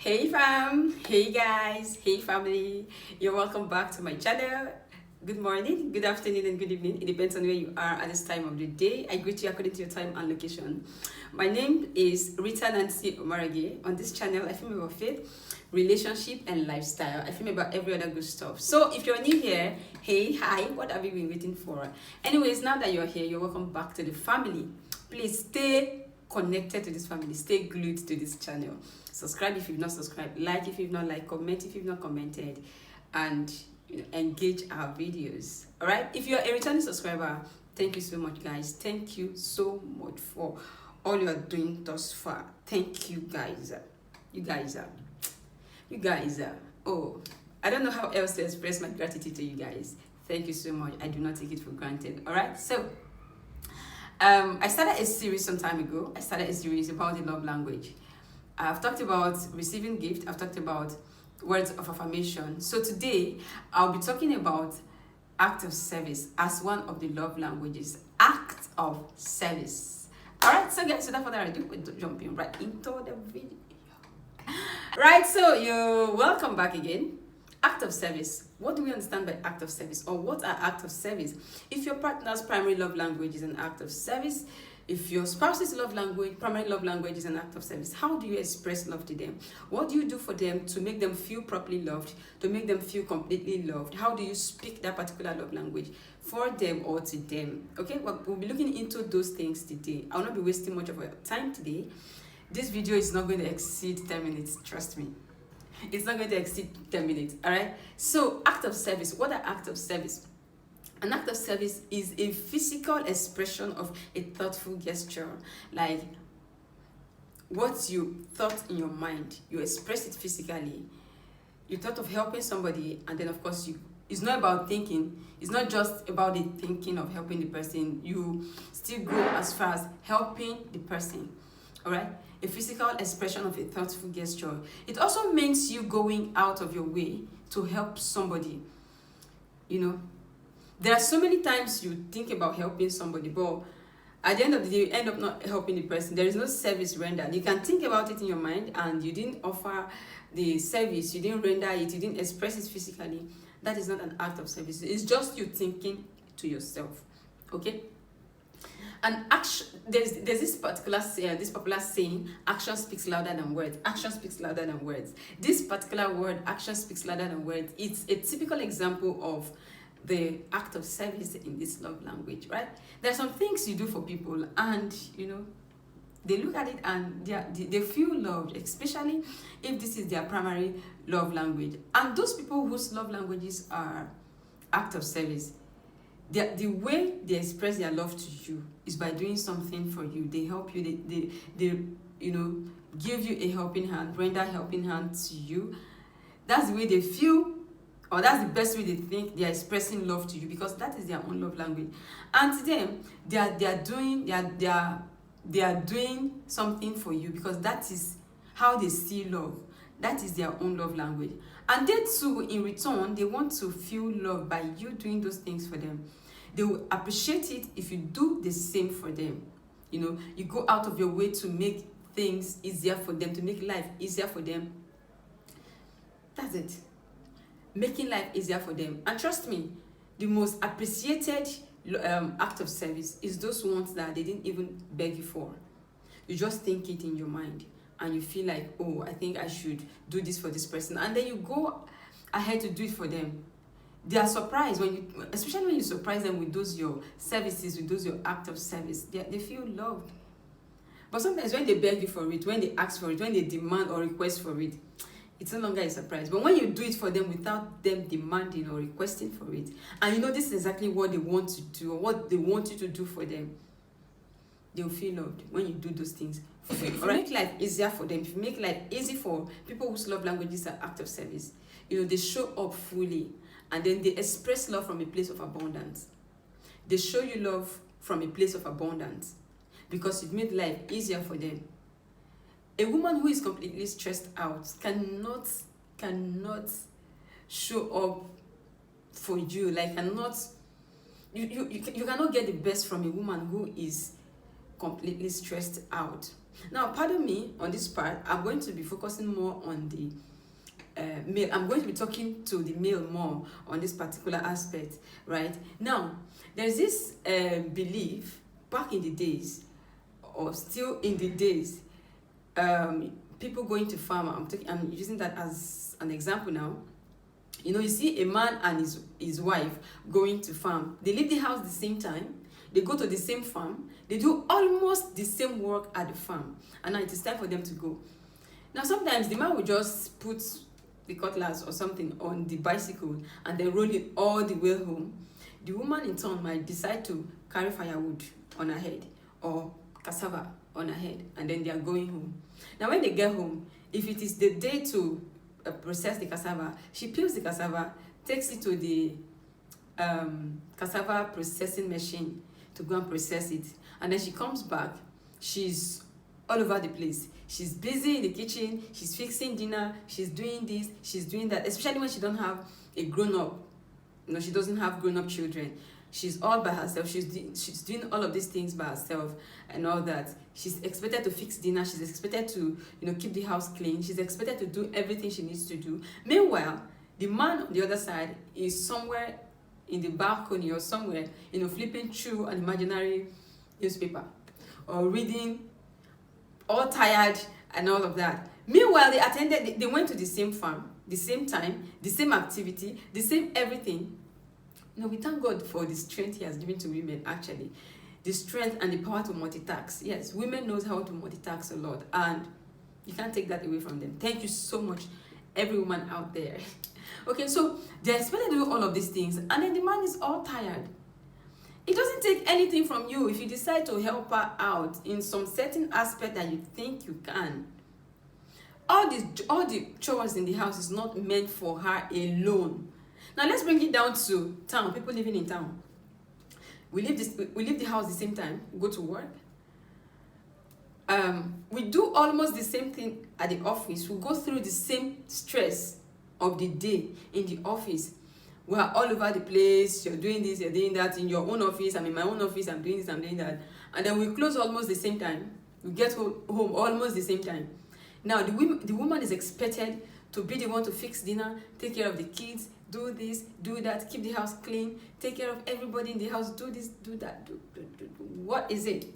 Hey fam, hey guys, hey family, you're welcome back to my channel. Good morning, good afternoon, and good evening. It depends on where you are at this time of the day. I greet you according to your time and location. My name is Rita Nancy Omarage. On this channel, I film about faith, relationship, and lifestyle. I film about every other good stuff. So if you're new here, hey, hi, what have you been waiting for? Anyways, now that you're here, you're welcome back to the family. Please stay connected to this family, stay glued to this channel. Subscribe if you've not subscribed, like if you've not liked, comment if you've not commented, and engage our videos. All right, if you're a returning subscriber, thank you so much, guys. Thank you so much for all you're doing thus far. Thank you, guys. You guys are oh, I don't know how else to express my gratitude to you guys. Thank you so much. I do not take it for granted. All right, so I started a series some time ago. I started a series about the love language. I've talked about receiving gift. I've talked about words of affirmation. So today, I'll be talking about act of service as one of the love languages. Act of service. All right, so guys, without further ado, we're jumping right into the video. Right, so you're welcome back again. Act of service. What do we understand by act of service, or what are act of service? If your partner's primary love language is an act of service, if your spouse's primary love language is an act of service, how do you express love to them? What do you do for them to make them feel properly loved, to make them feel completely loved? How do you speak that particular love language for them or to them? Okay, well, we'll be looking into those things today. I'll not be wasting much of your time today. This video is not going to exceed 10 minutes, trust me. It's not going to exceed 10 minutes, all right? So, act of service. What are acts of service? An act of service is a physical expression of a thoughtful gesture, like what you thought in your mind, you express it physically. You thought of helping somebody, and then of course it's not about thinking. It's not just about the thinking of helping the person. You still go as far as helping the person, all right? A physical expression of a thoughtful gesture. It also means you going out of your way to help somebody. You know, there are so many times you think about helping somebody, but at the end of the day, you end up not helping the person. There is no service rendered. You can think about it in your mind and you didn't offer the service, you didn't render it, you didn't express it physically. That is not an act of service. It's just you thinking to yourself, okay? And action, there's this popular saying, action speaks louder than words. Action speaks louder than words. This particular word, action speaks louder than words, it's a typical example of the act of service in this love language, right? There are some things you do for people and, they look at it and they feel loved, especially if this is their primary love language. And those people whose love languages are act of service, the way they express their love to you is by doing something for you. They help you, they give you a helping hand, render a helping hand to you. That's the way they feel, or that's the best way they think they are expressing love to you, because that is their own love language. And to them, they are doing something for you because that is how they see love. That is their own love language. And they too, in return, they want to feel loved by you doing those things for them. They will appreciate it if you do the same for them. You go out of your way to make things easier for them, to make life easier for them. That's it. Making life easier for them. And trust me, the most appreciated act of service is those ones that they didn't even beg you for. You just think it in your mind and you feel like, oh, I think I should do this for this person, and then you go ahead to do it for them. They are surprised especially when you surprise them with those your services, with those your act of service. They feel loved. But sometimes when they beg you for it, when they ask for it, when they demand or request for it, it's no longer a surprise. But when you do it for them without them demanding or requesting for it, and this is exactly what they want to do or what they want you to do for them, they'll feel loved when you do those things for them. If you make life easier for them, if you make life easy for people whose love languages are act of service, they show up fully, and then they express love from a place of abundance. They show you love from a place of abundance because you've made life easier for them. A woman who is completely stressed out cannot show up for you. Like, you cannot get the best from a woman who is completely stressed out. Now, pardon me on this part, I'm going to be focusing more on the male. I'm going to be talking to the male more on this particular aspect, right? Now, there's this belief back in the days, or still in the days, people going to farm. I'm using that as an example now. You know, you see a man and his wife going to farm. They leave the house the same time. They go to the same farm. They do almost the same work at the farm. And now it is time for them to go. Now, sometimes the man will just put the cutlass or something on the bicycle and then roll it all the way home. The woman in turn might decide to carry firewood on her head or cassava on her head, and then they are going home. Now, when they get home, if it is the day to process the cassava, she peels the cassava, takes it to the cassava processing machine to go and process it, and then she comes back. She's all over the place. She's busy in the kitchen, she's fixing dinner, she's doing this, she's doing that, especially when she don't have a grown-up. You know, she doesn't have grown-up children. She's all by herself. She's doing all of these things by herself and all that. She's expected to fix dinner. She's expected to, you know, keep the house clean. She's expected to do everything she needs to do. Meanwhile, the man on the other side is somewhere in the balcony or somewhere, you know, flipping through an imaginary newspaper or reading, all tired and all of that. Meanwhile, they went to the same farm, the same time, the same activity, the same everything. No, we thank God for the strength He has given to women, actually. The strength and the power to multitask. Yes, women knows how to multitask a lot, and you can't take that away from them. Thank you so much, every woman out there. Okay, so they're expected to do all of these things, and then the man is all tired. It doesn't take anything from you if you decide to help her out in some certain aspect that you think you can. All the chores in the house is not meant for her alone. Now let's bring it down to town. People living in town. We leave the house the same time. We go to work. We do almost the same thing at the office. We go through the same stress of the day in the office. We are all over the place. You're doing this, you're doing that in your own office. I'm in my own office. I'm doing this, I'm doing that. And then we close almost the same time. We get home almost the same time. Now the woman is expected to be the one to fix dinner, take care of the kids, do this, do that, keep the house clean, take care of everybody in the house, do this, do that, do. What is it?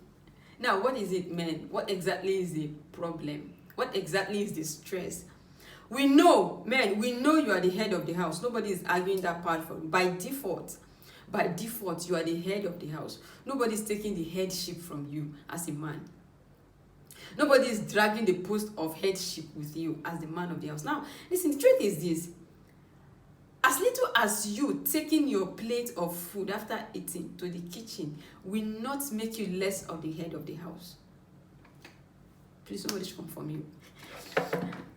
Now, what is it, men? What exactly is the problem? What exactly is the stress? We know, men, we know you are the head of the house. Nobody is arguing that part for you. By default, you are the head of the house. Nobody is taking the headship from you as a man. Nobody is dragging the post of headship with you as the man of the house. Now, listen, the truth is this. As little as you taking your plate of food after eating to the kitchen will not make you less of the head of the house. Please, somebody should come from you.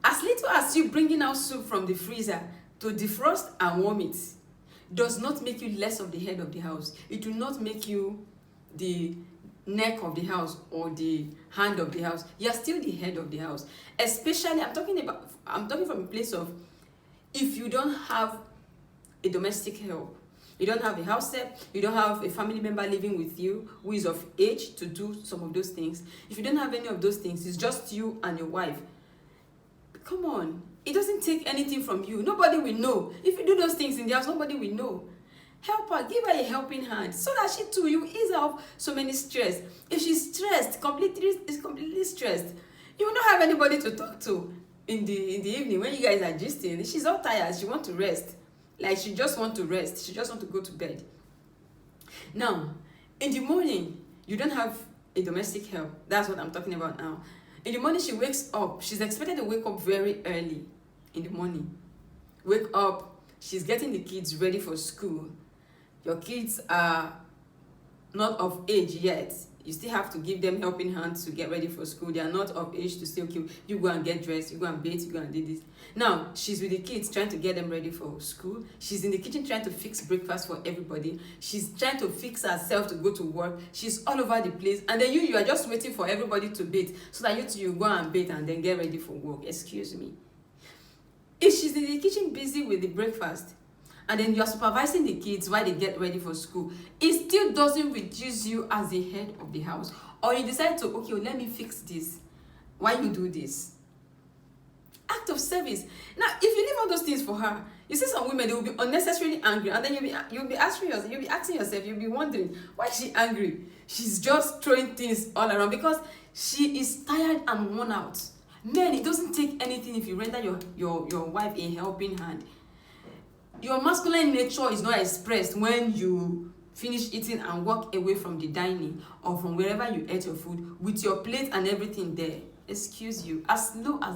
As little as you bringing out soup from the freezer to defrost and warm it does not make you less of the head of the house. It will not make you the neck of the house or the hand of the house. You are still the head of the house. Especially, I'm talking from a place of, if you don't have a domestic help, you don't have a house help, you don't have a family member living with you who is of age to do some of those things. If you don't have any of those things, it's just you and your wife. Come on, it doesn't take anything from you. Nobody will know. If you do those things in the house, nobody will know. Help her, give her a helping hand so that she too, you ease off so many stress. If she's stressed, completely stressed, you will not have anybody to talk to in the evening when you guys are gisting. She's all tired, she wants to rest. Like, she just wants to rest. She just wants to go to bed. Now, in the morning, you don't have a domestic help. That's what I'm talking about now. In the morning, she wakes up. She's expected to wake up very early in the morning. Wake up. She's getting the kids ready for school. Your kids are not of age yet. You still have to give them helping hands to get ready for school. They are not of age to say, okay, you go and get dressed, you go and bathe, you go and do this. Now, she's with the kids trying to get them ready for school. She's in the kitchen trying to fix breakfast for everybody. She's trying to fix herself to go to work. She's all over the place. And then you are just waiting for everybody to bathe so that you go and bathe and then get ready for work. Excuse me. If she's in the kitchen busy with the breakfast, and then you're supervising the kids while they get ready for school, it still doesn't reduce you as the head of the house. Or you decide to, okay, well, let me fix this. Why you do this? Act of service. Now, if you leave all those things for her, you see some women, they will be unnecessarily angry, and then you'll be asking yourself, you'll be wondering, why is she angry? She's just throwing things all around because she is tired and worn out. Men, it doesn't take anything if you render your wife a helping hand. Your masculine nature is not expressed when you finish eating and walk away from the dining or from wherever you ate your food with your plate and everything there. Excuse you, as little as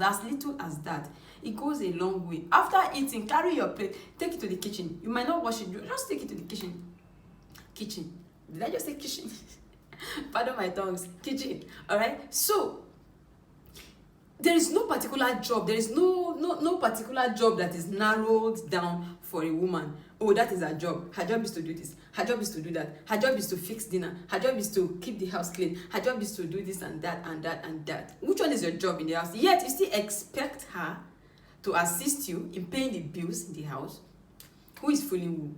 that, it goes a long way. After eating, carry your plate, take it to the kitchen. You might not wash it, just take it to the kitchen. Did I just say kitchen? Pardon my tongues. Kitchen. All right. So there is no particular job. There is no particular job that is narrowed down for a woman. Oh, that is her job. Her job is to do this. Her job is to do that. Her job is to fix dinner. Her job is to keep the house clean. Her job is to do this and that and that and that. Which one is your job in the house? Yet you still expect her to assist you in paying the bills in the house. Who is fooling who?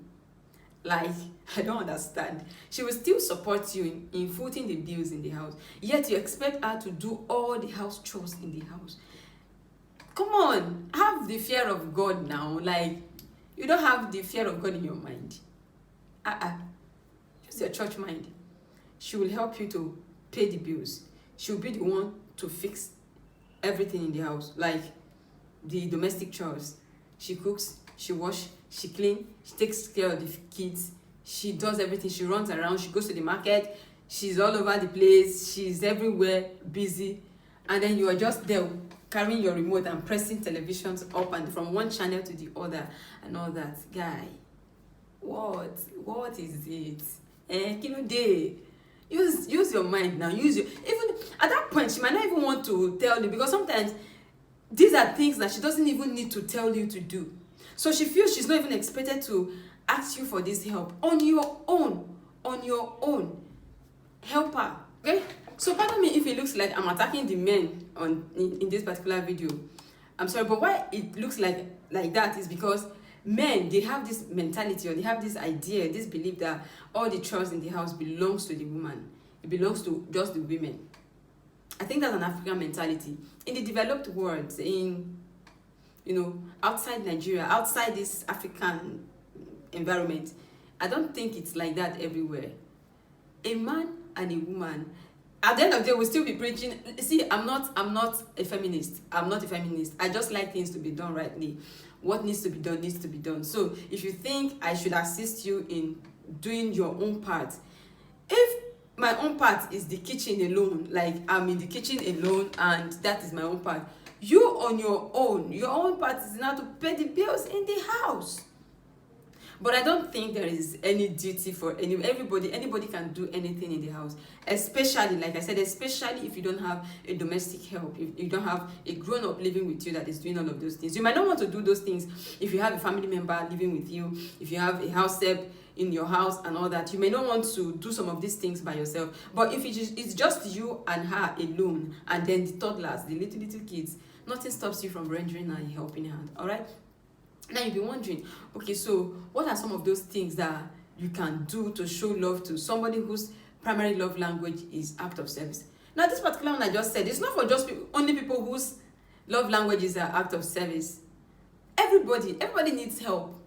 Like, I don't understand. She will still support you in footing the bills in the house. Yet you expect her to do all the house chores in the house. Come on, have the fear of God now. Like, you don't have the fear of God in your mind. Use your church mind. She will help you to pay the bills. She will be the one to fix everything in the house, like the domestic chores. She cooks, she washes, she cleans, she takes care of the kids, she does everything, she runs around, she goes to the market, she's all over the place, she's everywhere, busy, and then you are just there carrying your remote and pressing televisions up and from one channel to the other and all that. Guy, what is it? Use your mind now. Even at that point, she might not even want to tell you, because sometimes these are things that she doesn't even need to tell you to do. So she feels she's not even expected to ask you for this help on your own. Help her. Okay? So pardon me if it looks like I'm attacking the men in this particular video. I'm sorry, but why it looks like that is because men, they have this mentality, or they have this idea, this belief that all the chores in the house belongs to the woman. It belongs to just the women. I think that's an African mentality. In the developed world, outside Nigeria, outside this African environment, I don't think it's like that everywhere. A man and a woman, at the end of the day, we'll still be preaching. See, I'm not a feminist. I just like things to be done rightly. What needs to be done needs to be done. So if you think I should assist you in doing your own part, if my own part is the kitchen alone, like I'm in the kitchen alone and that is my own part, you on your own part is now to pay the bills in the house. But I don't think there is any duty for anybody can do anything in the house, especially, like I said, especially if you don't have a domestic help, if you don't have a grown-up living with you that is doing all of those things. You might not want to do those things if you have a family member living with you, if you have a house help in your house and all that. You may not want to do some of these things by yourself. But if it's just you and her alone, and then the toddlers, the little kids, nothing stops you from rendering her a helping hand. All right? Now you'll be wondering, okay, so what are some of those things that you can do to show love to somebody whose primary love language is act of service? Now, this particular one I just said, it's not for just only people whose love language is act of service. Everybody needs help.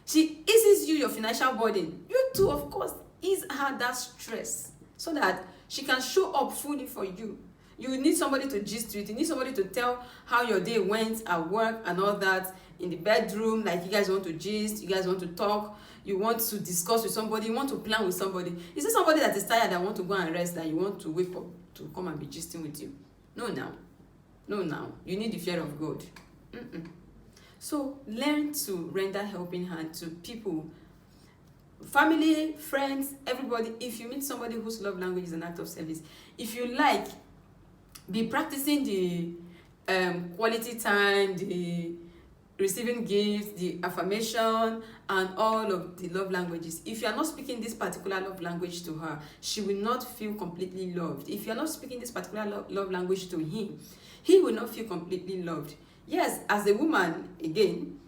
She eases you your financial burden. You too, of course, ease her that stress so that she can show up fully for you. You need somebody to gist with. You need somebody to tell how your day went at work and all that. In the bedroom, like you guys want to gist, you guys want to talk, you want to discuss with somebody, you want to plan with somebody. Is it somebody that is tired and want to go and rest that you want to wake up to come and be gisting with you? No, now. You need the fear of God. So learn to render helping hand to people, family, friends, everybody. If you meet somebody whose love language is an act of service, if you like, be practicing the quality time, the receiving gifts, the affirmation, and all of the love languages. If you are not speaking this particular love language to her, she will not feel completely loved. If you are not speaking this particular love language to him, he will not feel completely loved. Yes, as a woman, again,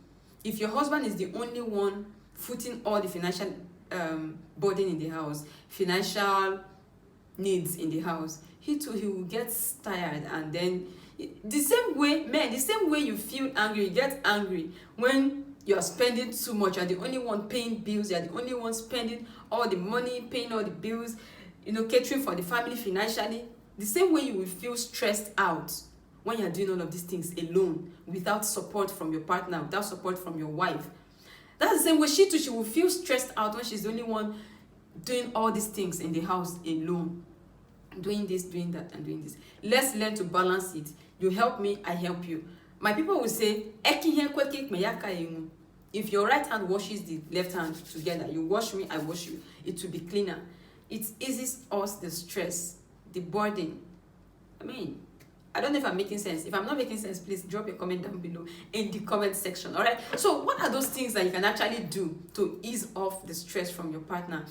if your husband is the only one footing all the financial burden in the house, financial needs in the house, he will get tired, and then the same way you feel angry, you get angry when you are spending too much. You're the only one paying bills, you're the only one spending all the money, paying all the bills, catering for the family financially. The same way you will feel stressed out when you're doing all of these things alone, without support from your partner, without support from your wife. That's the same way she will feel stressed out when she's the only one doing all these things in the house alone, doing this, doing that, and doing this. Let's learn to balance it. You help me, I help you. My people will say, if your right hand washes the left hand together, you wash me, I wash you, it will be cleaner. It eases us the stress, the burden. I don't know if I'm making sense. If I'm not making sense, please drop your comment down below in the comment section. All right. So what are those things that you can actually do to ease off the stress from your partner?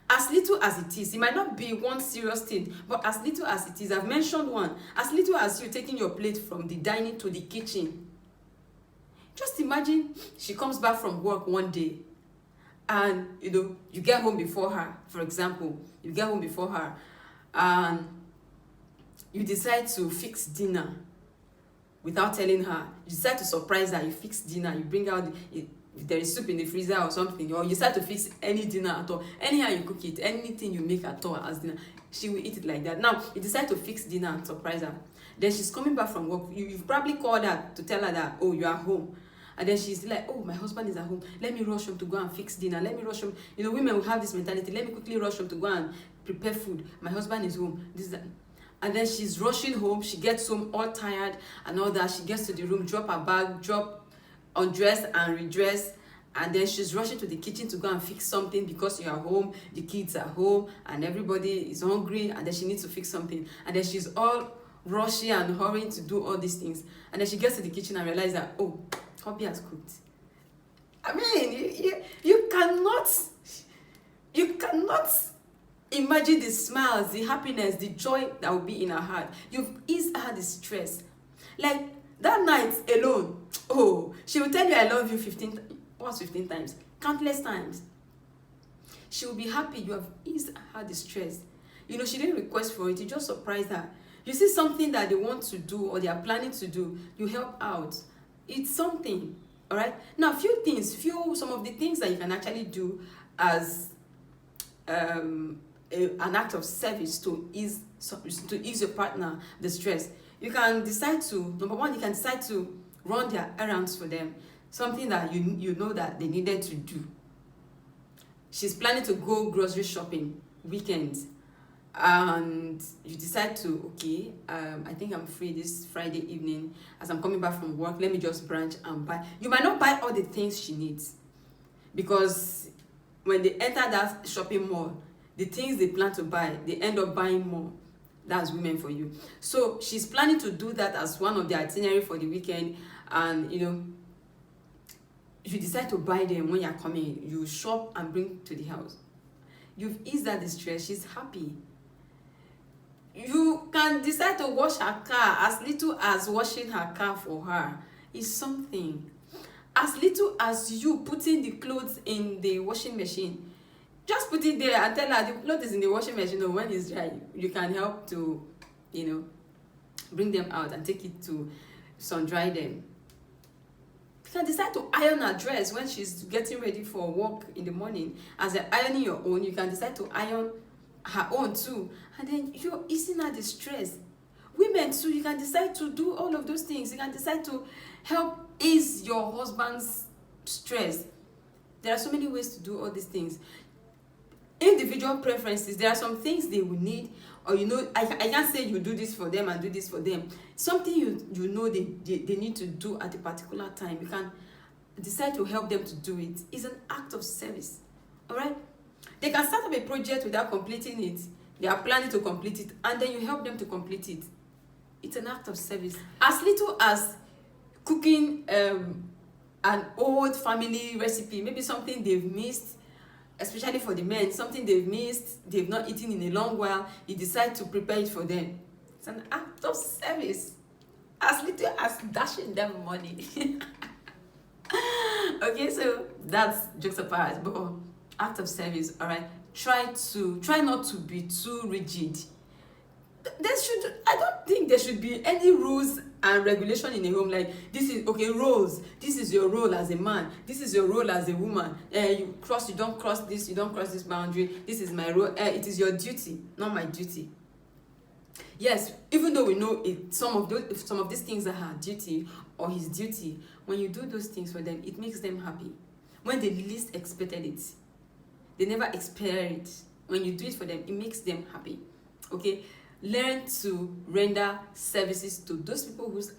As little as it is, it might not be one serious thing, but as little as it is, I've mentioned one. As little as you taking your plate from the dining to the kitchen. Just imagine she comes back from work one day, and you get home before her. For example, you get home before her, and you decide to fix dinner without telling her. You decide to surprise her. You fix dinner. You bring out if there is soup in the freezer or something, or you decide to fix any dinner at all. Anyhow you cook it, anything you make at all as dinner, she will eat it like that. Now you decide to fix dinner and surprise her. Then she's coming back from work. You've probably called her to tell her that, oh, you are home. And then she's like, oh, my husband is at home. Let me rush home to go and fix dinner. Let me rush home. Women will have this mentality. Let me quickly rush home to go and prepare food. My husband is home. This is that. And then she's rushing home. She gets home all tired and all that. She gets to the room, drop her bag, undress and redress. And then she's rushing to the kitchen to go and fix something because you are home, the kids are home, and everybody is hungry, and then she needs to fix something. And then she's all rushing and hurrying to do all these things. And then she gets to the kitchen and realizes that, oh, hubby has cooked. You cannot imagine the smiles, the happiness, the joy that will be in her heart. You've eased her the stress. Like that night alone, oh, she will tell you I love you 15 times, countless times. She will be happy you have eased her the stress. She didn't request for it, you just surprised her. You see something that they want to do or they are planning to do, you help out. It's something, all right? Now, some of the things that you can actually do as an act of service to ease your partner the stress. You can decide to, number one, you can decide to run their errands for them, something that you know that they needed to do. She's planning to go grocery shopping weekends, and you decide to, okay, I think I'm free this Friday evening as I'm coming back from work. Let me just branch and buy. You might not buy all the things she needs, because when they enter that shopping mall, the things they plan to buy, they end up buying more. That's women for you. So she's planning to do that as one of the itinerary for the weekend, and you decide to buy them when you're coming. You shop and bring to the house. You've eased that distress. She's happy. You can decide to wash her car. As little as washing her car for her is something. As little as you putting the clothes in the washing machine. Just put it there and tell her the clothes is in the washing machine. When it's dry, you can help to, bring them out and take it to sun dry them. You can decide to iron her dress when she's getting ready for work in the morning. As you're ironing your own, you can decide to iron her own too. And then you're easing her the stress. Women too, you can decide to do all of those things. You can decide to help ease your husband's stress. There are so many ways to do all these things. Individual preferences, there are some things they will need, or I can't say you do this for them and do this for them. Something they need to do at a particular time, you can decide to help them to do it. It's an act of service. All right, they can start up a project without completing it. They are planning to complete it, and then you help them to complete it. It's an act of service. As little as cooking an old family recipe, maybe something they've missed, especially for the men, something they've missed, they've not eaten in a long while, you decide to prepare it for them. It's an act of service. As little as dashing them money. Okay, so that's jokes apart, but act of service, all right? Try not to be too rigid. I don't think there should be any rules and regulation in a home. Like, this is okay, roles, this is your role as a man, this is your role as a woman. You don't cross this boundary, this is my role. It is your duty, not my duty. Yes, even though we know it, some of these things are her duty or his duty, when you do those things for them, it makes them happy. When they least expected it, they never expected it. When you do it for them, it makes them happy. Okay, learn to render services to those people whose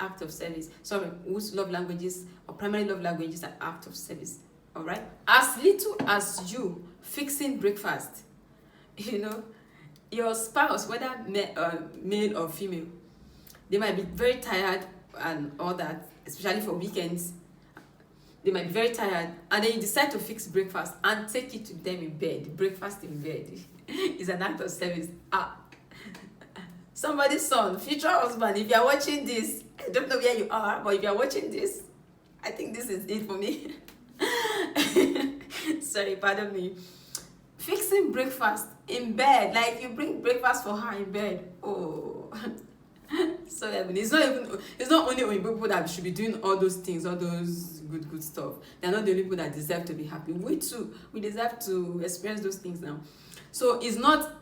whose love languages or primary love languages are act of service. All right, as little as you fixing breakfast, your spouse, whether male or female, they might be very tired and all that, especially for weekends. They might be very tired, and then you decide to fix breakfast and take it to them in bed. Breakfast in bed is an act of service. Somebody's son, future husband, if you are watching this, I don't know where you are, but if you are watching this, I think this is it for me. Sorry, pardon me. Fixing breakfast in bed, like you bring breakfast for her in bed. Oh, so it's not only only people that should be doing all those things, all those good stuff. They're not the only people that deserve to be happy. We too, we deserve to experience those things now. So it's not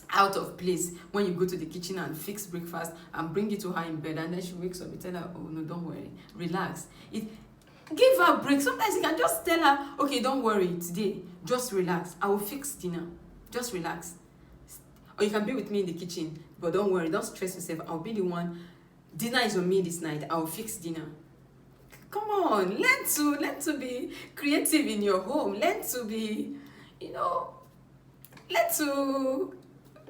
out of place when you go to the kitchen and fix breakfast and bring it to her in bed, and then she wakes up. You tell her, oh no, don't worry, relax. Give her a break. Sometimes you can just tell her, okay, don't worry today, just relax, I will fix dinner, just relax. Or you can be with me in the kitchen, but don't worry, don't stress yourself, I'll be the one. Dinner is on me this night, I'll fix dinner. Come on, learn to be creative in your home. Learn to be, learn to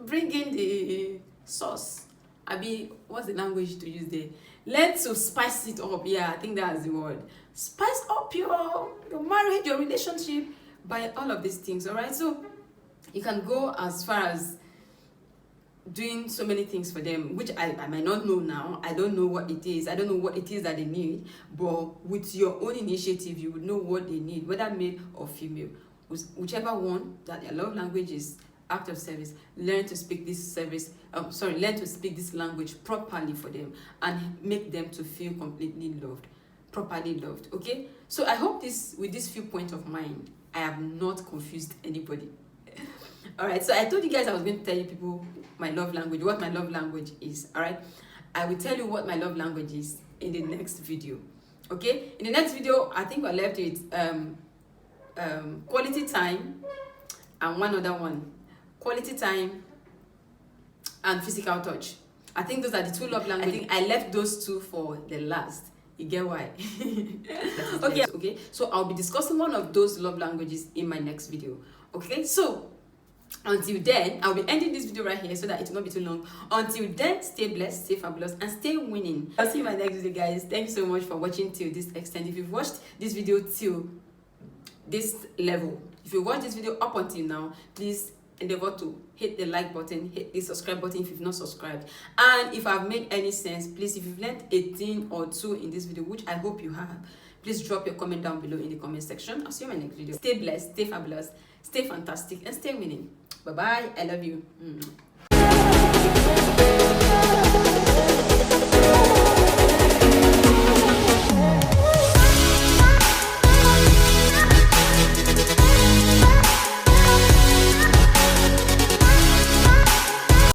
bring in the sauce. What's the language to use there? Learn to spice it up. Yeah, I think that's the word. Spice up your marriage, your relationship by all of these things. All right, so you can go as far as doing so many things for them, which I might not know now. I don't know what it is. I don't know what it is that they need. But with your own initiative, you would know what they need, whether male or female, whichever one that their love language is act of service. Learn to speak this learn to speak this language properly for them and make them to feel completely loved, properly loved. Okay, so I hope with this few points of mine, I have not confused anybody. All right, so I told you guys I was going to tell you people my love language, what my love language is. All right, I will tell you what my love language is in the next video. Okay, in the next video, I think we're left with quality time and one other one. Quality time and physical touch. I think those are the two love languages. I think I left those two for the last. You get why? Okay, so I'll be discussing one of those love languages in my next video. Okay, so until then, I'll be ending this video right here so that it will not be too long. Until then, stay blessed, stay fabulous, and stay winning. I'll see you in my next video, guys. Thank you so much for watching till this extent. If you've watched this video till this level, if you watched this video up until now, please endeavor to hit the like button, hit the subscribe button if you've not subscribed. And if I've made any sense, please, if you've learned a thing or two in this video, which I hope you have, please drop your comment down below in the comment section. I'll see you in my next video. Stay blessed, stay fabulous, stay fantastic, and stay winning. Bye bye. I love you.